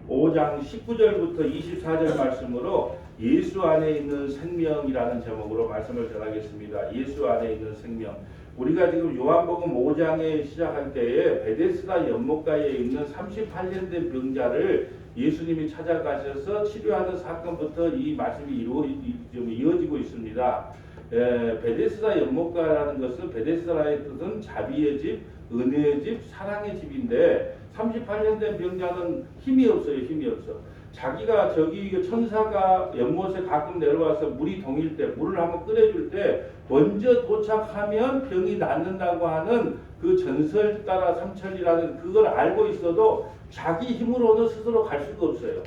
5장 19절부터 24절 말씀으로 예수 안에 있는 생명이라는 제목으로 말씀을 전하겠습니다. 예수 안에 있는 생명. 우리가 지금 요한복음 5장에 시작할 때에 베데스다 연못가에 있는 38년 된 병자를 예수님이 찾아가셔서 치료하는 사건부터 이 말씀이 이어지고 있습니다. 베데스다 연못가라는 것은 베데스다의 뜻은 자비의 집, 은혜의 집, 사랑의 집인데 38년 된 병자는 힘이 없어요. 힘이 없어. 자기가 저기 천사가 연못에 가끔 내려와서 물이 동일 때 물을 한번 끓여줄 때 먼저 도착하면 병이 낫는다고 하는 그 전설 따라 삼천리라는 그걸 알고 있어도 자기 힘으로는 스스로 갈 수가 없어요.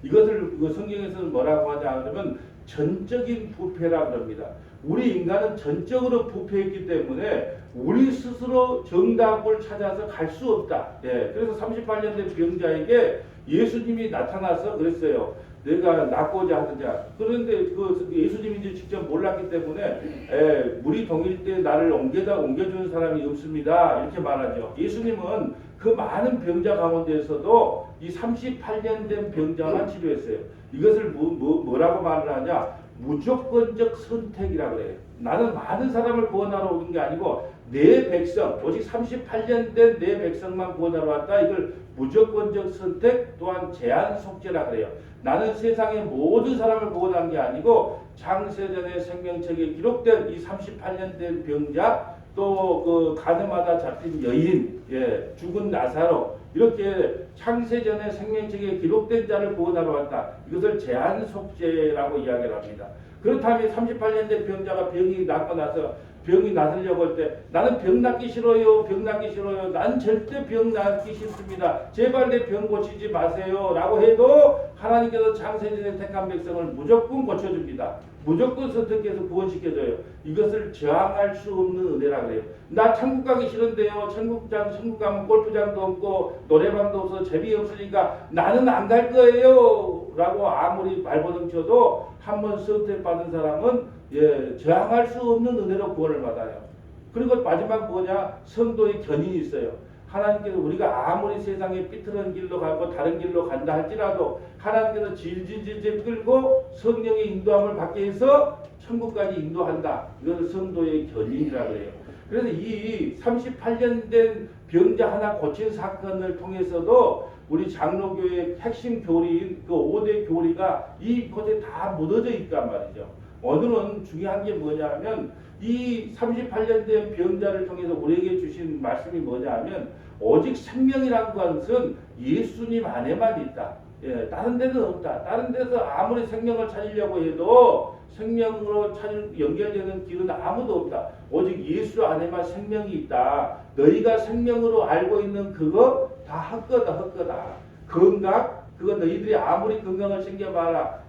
이것을 성경에서는 뭐라고 하냐 그러면 전적인 부패라 그럽니다. 우리 인간은 전적으로 부패했기 때문에 우리 스스로 정답을 찾아서 갈 수 없다. 그래서 38년 된 병자에게 예수님이 나타나서 그랬어요. 내가 낫고자 하느냐. 그런데 그 예수님이 이제 직접 몰랐기 때문에 물이 동일 때 나를 옮겨주는 사람이 없습니다. 이렇게 말하죠. 예수님은 그 많은 병자 가운데에서도 이 38년 된 병자만 치료했어요. 이것을 뭐라고 말을 하냐? 무조건적 선택이라고 그래요. 나는 많은 사람을 구원하러 오는 게 아니고 내 백성, 오직 38년 된 내 백성만 구원하러 왔다. 이걸 무조건적 선택 또한 제한 속죄라 그래요. 나는 세상의 모든 사람을 구원한 게 아니고 창세전의 생명책에 기록된 이 38년 된 병자 또 그 가늠하다 잡힌 여인, 죽은 나사로 이렇게 창세전의 생명책에 기록된 자를 구원하러 왔다. 이것을 제한 속죄라고 이야기를 합니다. 그렇다면 38년 된 병자가 병이 낫고 나서 병이 낫으려고 할 때 나는 병 낫기 싫어요. 병 낫기 싫어요. 난 절대 병 낫기 싫습니다. 제발 내 병 고치지 마세요. 라고 해도 하나님께서 창세전에 택한 백성을 무조건 고쳐줍니다. 무조건 선택해서 구원시켜줘요. 이것을 저항할 수 없는 은혜라 그래요. 나 천국 가기 싫은데요. 천국 가면 골프장도 없고 노래방도 없어서 재미없으니까 나는 안 갈 거예요. 라고 아무리 발버둥 쳐도 한번 선택받은 사람은 저항할 수 없는 은혜로 구원을 받아요. 그리고 마지막 뭐냐? 성도의 견인이 있어요. 하나님께서 우리가 아무리 세상에 삐뚤은 길로 가고 다른 길로 간다 할지라도 하나님께서 질질질질 끌고 성령의 인도함을 받게 해서 천국까지 인도한다. 이것을 성도의 견인이라고 해요. 그래서 이 38년 된 병자 하나 고친 사건을 통해서도 우리 장로교의 핵심 교리인 그 5대 교리가 이곳에 다 묻어져 있단 말이죠. 오늘은 중요한 게 뭐냐면 이 38년 된 병자를 통해서 우리에게 주신 말씀이 뭐냐면 오직 생명이란 것은 예수님 안에만 있다. 다른 데는 없다. 다른 데서 아무리 생명을 찾으려고 해도 생명으로 연결되는 길은 아무도 없다. 오직 예수 안에만 생명이 있다. 너희가 생명으로 알고 있는 그거 다 헛거다. 건강 그거 너희들이 아무리 건강을 챙겨봐라.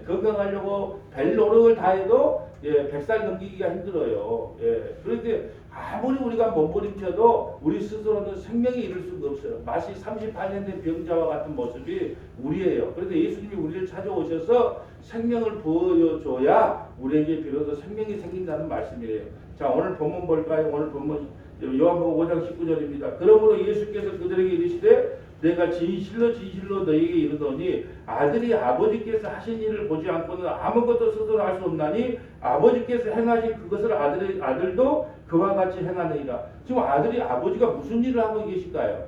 건강하려고 별 노력을 다해도 100살 넘기기가 힘들어요. 그런데 아무리 우리가 몸부림쳐도 우리 스스로는 생명에 이를 수가 없어요. 마치 38년 된 병자와 같은 모습이 우리예요. 그런데 예수님이 우리를 찾아오셔서 생명을 보여줘야 우리에게 비로소 생명이 생긴다는 말씀이에요. 자, 오늘 본문 볼까요? 오늘 본문 요한복음 5장 19절입니다. 그러므로 예수께서 그들에게 이르시되 내가 진실로 너희에게 이르노니 아들이 아버지께서 하신 일을 보지 않고는 아무것도 스스로 할 수 없나니 아버지께서 행하신 그것을 아들도 그와 같이 행하느니라. 지금 아버지가 무슨 일을 하고 계실까요?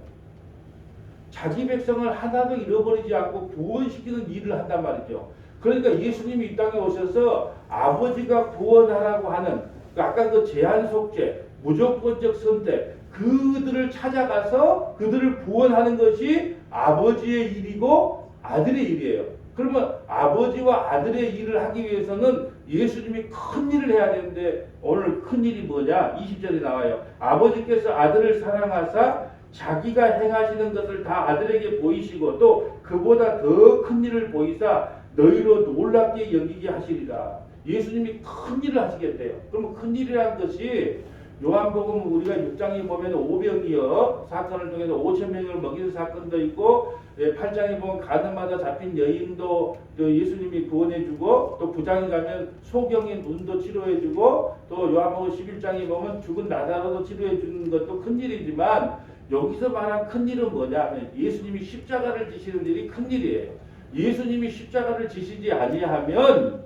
자기 백성을 하나도 잃어버리지 않고 구원시키는 일을 한단 말이죠. 그러니까 예수님이 이 땅에 오셔서 아버지가 구원하라고 하는 아까 그 제한 속죄, 무조건적 선택, 그들을 찾아가서 그들을 구원하는 것이 아버지의 일이고 아들의 일이에요. 그러면 아버지와 아들의 일을 하기 위해서는 예수님이 큰 일을 해야 되는데 오늘 큰 일이 뭐냐? 20절에 나와요. 아버지께서 아들을 사랑하사 자기가 행하시는 것을 다 아들에게 보이시고 또 그보다 더 큰 일을 보이사 너희로 놀랍게 여기게 하시리라. 예수님이 큰 일을 하시겠대요. 그러면 큰 일이라는 것이 요한복음 우리가 6장에 보면 오병이어 사건을 통해서 5,000명을 먹이는 사건도 있고 8장에 보면 가늠하다 잡힌 여인도 예수님이 구원해주고 또 9장에 가면 소경의 눈도 치료해주고 또 요한복음 11장에 보면 죽은 나사로도 치료해주는 것도 큰 일이지만 여기서 말한 큰 일은 뭐냐면 예수님이 십자가를 지시는 일이 큰 일이에요. 예수님이 십자가를 지시지 아니하면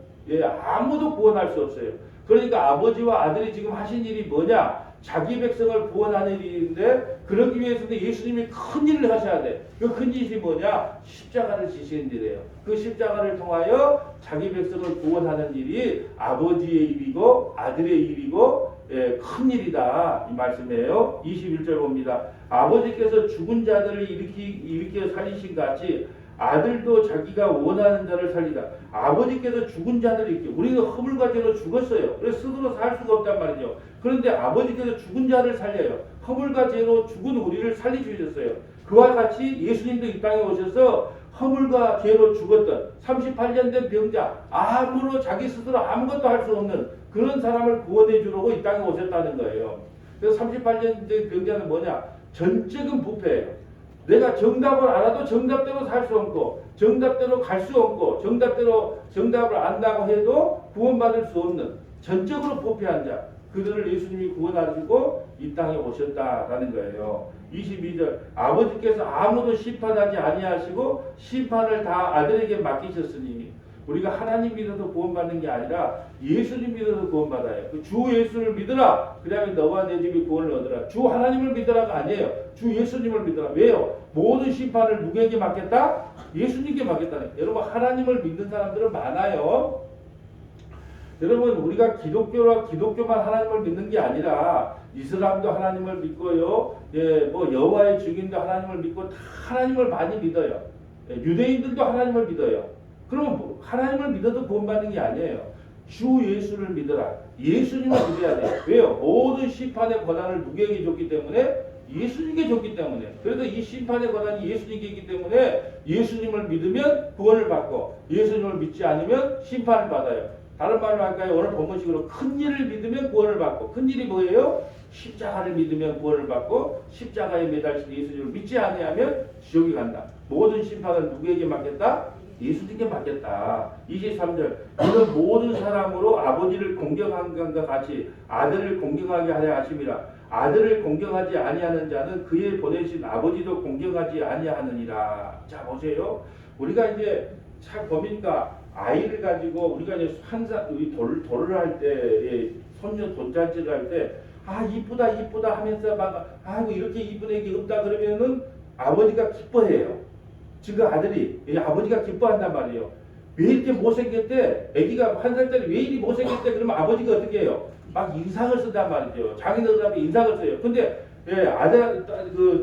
아무도 구원할 수 없어요. 그러니까 아버지와 아들이 지금 하신 일이 뭐냐? 자기 백성을 구원하는 일인데 그러기 위해서는 예수님이 큰 일을 하셔야 돼. 그 큰 일이 뭐냐? 십자가를 지시는 일이에요. 그 십자가를 통하여 자기 백성을 구원하는 일이 아버지의 일이고 아들의 일이고 큰 일이다. 이 말씀이에요. 21절 봅니다. 아버지께서 죽은 자들을 일으켜 살리신 같이 아들도 자기가 원하는 자를 살리다. 아버지께서 죽은 자들을 일으켜. 우리는 허물과 죄로 죽었어요. 그래서 스스로 살 수가 없단 말이죠. 그런데 아버지께서 죽은 자를 살려요. 허물과 죄로 죽은 우리를 살리주셨어요. 그와 같이 예수님도 이 땅에 오셔서 허물과 죄로 죽었던 38년 된 병자, 아무로 자기 스스로 아무것도 할 수 없는 그런 사람을 구원해 주려고 이 땅에 오셨다는 거예요. 그래서 38년 된 병자는 뭐냐? 전적인 부패예요. 내가 정답을 알아도 정답대로 살 수 없고 정답대로 갈 수 없고 정답을 안다고 해도 구원받을 수 없는 전적으로 부패한 자, 그들을 예수님이 구원하시고 이 땅에 오셨다라는 거예요. 22절 아버지께서 아무도 심판하지 아니하시고 심판을 다 아들에게 맡기셨으니 우리가 하나님 믿어서 구원받는 게 아니라 예수님 믿어서 구원받아요. 주 예수를 믿으라. 그러면 너와 내 집이 구원을 얻으라. 주 하나님을 믿으라가 아니에요. 주 예수님을 믿으라. 왜요? 모든 심판을 누구에게 맡겼다? 예수님께 맡겼다는 거예요. 여러분 하나님을 믿는 사람들은 많아요. 여러분 우리가 기독교만 하나님을 믿는 게 아니라 이슬람도 하나님을 믿고요. 뭐 여호와의 증인도 하나님을 믿고 다 하나님을 많이 믿어요. 유대인들도 하나님을 믿어요. 그럼 하나님을 믿어도 구원받는 게 아니에요. 주 예수를 믿어라. 예수님을 믿어야 돼요. 왜요? 모든 심판의 권한을 누구에게 줬기 때문에? 예수님께 줬기 때문에. 그래서 이 심판의 권한이 예수님께 있기 때문에 예수님을 믿으면 구원을 받고 예수님을 믿지 않으면 심판을 받아요. 다른 말로 할까요? 오늘 본문식으로 큰 일을 믿으면 구원을 받고, 큰 일이 뭐예요? 십자가를 믿으면 구원을 받고 십자가에 매달린 예수님을 믿지 않으면 지옥에 간다. 모든 심판을 누구에게 맡겼다? 예수님께 맡겼다. 23절 이는 모든 사람으로 아버지를 공경한 것과 같이 아들을 공경하게 하려 하심이라. 아들을 공경하지 아니하는 자는 그의 보내신 아버지도 공경하지 아니하느니라. 자 보세요. 우리가 이제 참 보니까 아이를 가지고 우리가 이제 돌을 할 때 손녀 돈잔치를 할 때 이쁘다 하면서 막 아이고 이렇게 이쁜 애기 없다 그러면은 아버지가 기뻐해요. 지금 아들이 아버지가 기뻐한단 말이에요. 왜 이렇게 못생겼대? 아기가 1살짜리 왜 이리 못생겼대? 그러면 아버지가 어떻게 해요? 막 인상을 쓴단 말이죠. 장인어른 앞에 인상을 써요. 근데 아들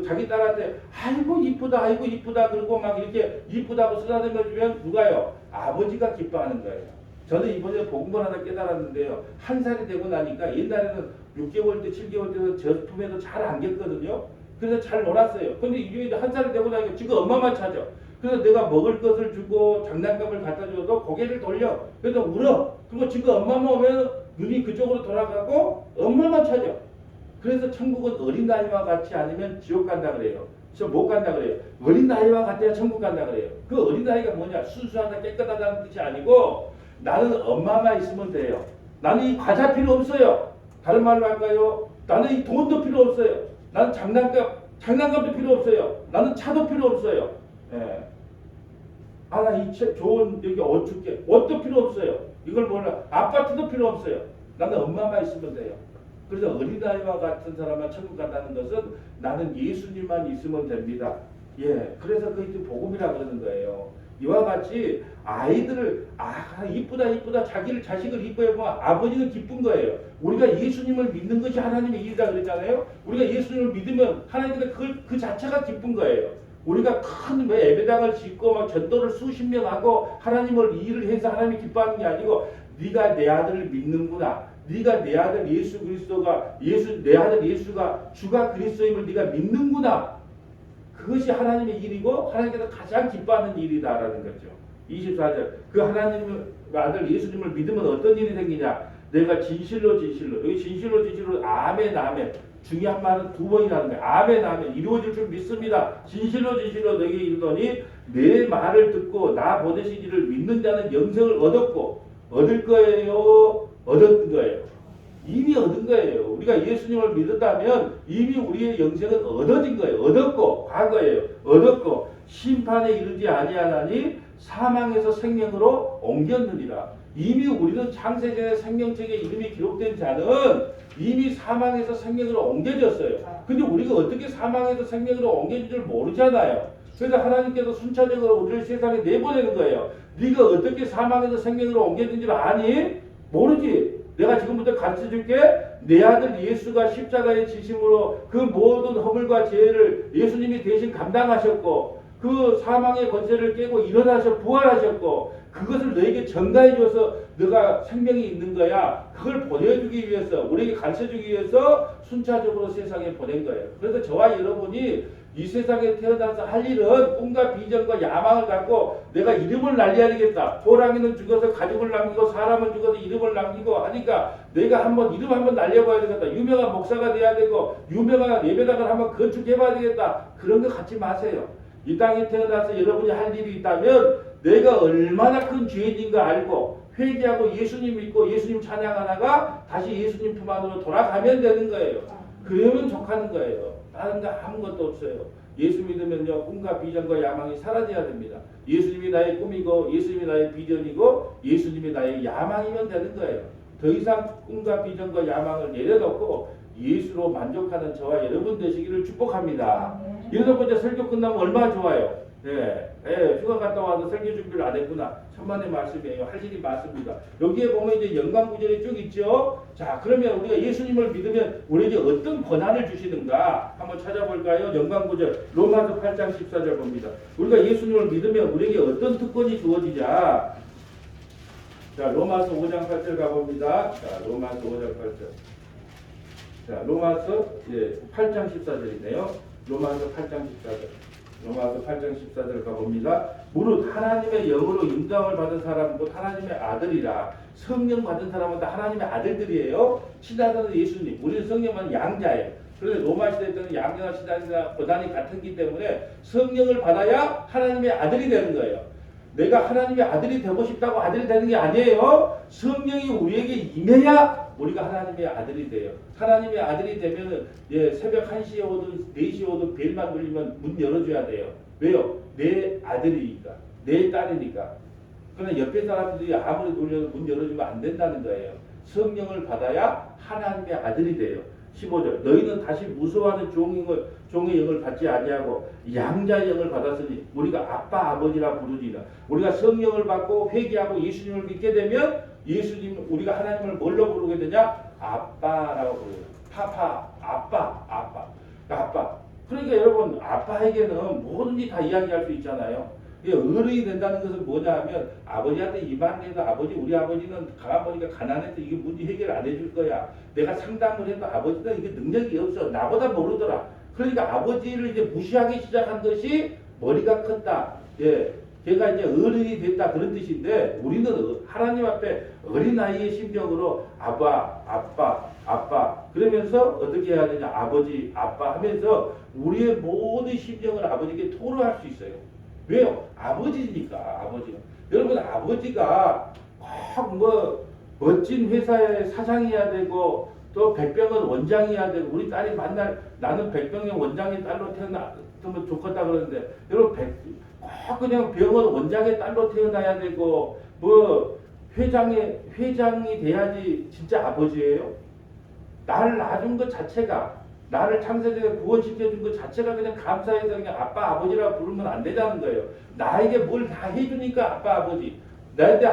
자기 딸한테 아이고 이쁘다 그러고 막 이렇게 이쁘다고 쓰다듬어 주면 누가요? 아버지가 기뻐하는 거예요. 저는 이번에 복음을 하나 깨달았는데요. 1살이 되고 나니까 옛날에는 6개월 때 7개월 때는 저 품에서 잘 안겼거든요. 그래서 잘 놀았어요. 근데 이게 1살이 되고 나니까 지금 엄마만 찾아. 그래서 내가 먹을 것을 주고 장난감을 갖다 줘도 고개를 돌려. 그래서 울어. 그리고 지금 엄마만 오면 눈이 그쪽으로 돌아가고 엄마만 찾아. 그래서 천국은 어린아이와 같이 아니면 지옥 간다 그래요. 저 못 간다 그래요. 어린아이와 같아야 천국 간다 그래요. 그 어린아이가 뭐냐? 순수하다 깨끗하다는 뜻이 아니고 나는 엄마만 있으면 돼요. 나는 이 과자 필요 없어요. 다른 말로 할까요? 나는 이 돈도 필요 없어요. 나는 장난감도 필요 없어요. 나는 차도 필요 없어요. 나 이 좋은 여기 옷 줄게. 옷도 필요 없어요. 이걸 몰라. 아파트도 필요 없어요. 나는 엄마만 있으면 돼요. 그래서 어린아이와 같은 사람만 천국 간다는 것은 나는 예수님만 있으면 됩니다. 그래서 그게 복음이라 그러는 거예요. 이와 같이 아이들을 이쁘다 자식을 이뻐해 보면 아버지는 기쁜 거예요. 우리가 예수님을 믿는 것이 하나님의 일이다 그랬잖아요. 우리가 예수님을 믿으면 하나님께서 그 자체가 기쁜 거예요. 우리가 큰 예배당을 짓고 막 전도를 수십 명 하고 하나님을 일을 해서 하나님이 기뻐하는 게 아니고 네가 내 아들을 믿는구나. 네가 내 아들 예수 그리스도가 내 아들 예수가 주가 그리스도임을 네가 믿는구나. 그것이 하나님의 일이고 하나님께서 가장 기뻐하는 일이다라는 거죠. 24절 그 하나님의 아들 예수님을 믿으면 어떤 일이 생기냐. 내가 진실로 여기 진실로 아멘 중요한 말은 2번이라는 거예요. 아멘 이루어질 줄 믿습니다. 진실로 너에게 이르더니 내 말을 듣고 나 보내신 이를 믿는 자는 영생을 얻을 거예요. 얻은 거예요. 이미 얻은 거예요. 우리가 예수님을 믿었다면 이미 우리의 영생은 얻어진 거예요. 얻었고 과거예요. 얻었고 심판에 이르지 아니하나니 사망에서 생명으로 옮겼느니라. 이미 우리는 창세전의 생명책에 이름이 기록된 자는 이미 사망에서 생명으로 옮겨졌어요. 근데 우리가 어떻게 사망에서 생명으로 옮겨진 줄 모르잖아요. 그래서 하나님께서 순차적으로 우리를 세상에 내보내는 거예요. 네가 어떻게 사망에서 생명으로 옮겨진 줄 아니? 모르지. 내가 지금부터 가르쳐 줄게. 내 아들 예수가 십자가에 지심으로 그 모든 허물과 죄를 예수님이 대신 감당하셨고 그 사망의 권세를 깨고 일어나셔 부활하셨고 그것을 너에게 전가해 줘서 너가 생명이 있는 거야. 그걸 보내주기 위해서 우리에게 가르쳐 주기 위해서 순차적으로 세상에 보낸 거예요. 그래서 저와 여러분이 이 세상에 태어나서 할 일은 꿈과 비전과 야망을 갖고 내가 이름을 날려야 되겠다. 호랑이는 죽어서 가죽을 남기고 사람은 죽어서 이름을 남기고 하니까 내가 이름 한번 날려봐야 되겠다. 유명한 목사가 돼야 되고 유명한 예배당을 한번 건축해봐야 되겠다. 그런 거 갖지 마세요. 이 땅에 태어나서 여러분이 할 일이 있다면 내가 얼마나 큰 죄인인가 알고 회개하고 예수님 믿고 예수님 찬양하다가 다시 예수님 품 안으로 돌아가면 되는 거예요. 그러면 족하는 거예요. 다른 거 아무것도 없어요. 예수 믿으면요 꿈과 비전과 야망이 사라져야 됩니다. 예수님이 나의 꿈이고 예수님이 나의 비전이고 예수님이 나의 야망이면 되는 거예요. 더 이상 꿈과 비전과 야망을 내려놓고 예수로 만족하는 저와 여러분 되시기를 축복합니다. 여덟 번째 설교 끝나면 얼마나 좋아요. 휴가 갔다 와서 설교 준비를 안 했구나. 천만의 말씀이에요. 할 일이 많습니다. 여기에 보면 이제 연관 구절이 쭉 있죠. 자, 그러면 우리가 예수님을 믿으면 우리에게 어떤 권한을 주시는가 한번 찾아볼까요? 연관 구절 로마서 8장 14절 봅니다. 우리가 예수님을 믿으면 우리에게 어떤 특권이 주어지냐? 자, 로마서 5장 8절 가봅니다. 자, 로마서 5장 8절. 자, 로마서 8장 14절이네요. 로마서 8장 14절. 로마서 8장 14절 가봅니다. 무릇 하나님의 영으로 인도함을 받은 사람은 곧 하나님의 아들이라. 성령 받은 사람은 다 하나님의 아들들이에요. 신하들은 예수님. 우리는 성령은 양자예요. 그런데 로마 시대 때는 양자나 신하나 고단이 같았기 때문에 성령을 받아야 하나님의 아들이 되는 거예요. 내가 하나님의 아들이 되고 싶다고 아들이 되는 게 아니에요. 성령이 우리에게 임해야 우리가 하나님의 아들이 돼요. 하나님의 아들이 되면은 새벽 1시에 오든 4시에 오든 벨만 울리면 문 열어줘야 돼요. 왜요? 내 아들이니까. 내 딸이니까. 그러나 옆에 사람들이 아무리 놀려도 문 열어주면 안 된다는 거예요. 성령을 받아야 하나님의 아들이 돼요. 15절 너희는 다시 무서워하는 종의 영을 받지 아니하고 양자의 영을 받았으니 우리가 아빠 아버지라 부르지나. 우리가 성령을 받고 회개하고 예수님을 믿게 되면 예수님 우리가 하나님을 뭘로 부르게 되냐? 아빠라고 부르요. 파파 아빠. 그러니까 여러분 아빠에게는 뭐든지 다 이야기할 수 있잖아요. 어른이 된다는 것은 뭐냐 하면 아버지한테 이만해도 우리 아버지는 강한 보니까 가난해서 이게 문제 해결 안 해줄 거야. 내가 상담을 해도 아버지는 이게 능력이 없어. 나보다 모르더라. 그러니까 아버지를 이제 무시하기 시작한 것이 머리가 컸다. 걔가 이제 어른이 됐다 그런 뜻인데 우리는 하나님 앞에 어린아이의 심정으로 아빠 그러면서 어떻게 해야 되냐 아버지 아빠 하면서 우리의 모든 심정을 아버지께 토로할 수 있어요. 왜요? 아버지니까 아버지가. 여러분 아버지가 꼭 멋진 회사의 사장이어야 되고 또 백병은 원장이어야 되고 우리 딸이 만날 나는 백병의 원장의 딸로 태어나면 좋겠다 그러는데 여러분 꼭 그냥 병원 원장의 딸로 태어나야 되고 회장이 돼야지 진짜 아버지예요. 나를 낳아준 것 자체가 나를 창세전에 구원시켜준 것 자체가 그냥 감사해서 그냥 아빠 아버지라고 부르면 안 되자는 거예요. 나에게 뭘 다 해주니까 아빠 아버지. 나한테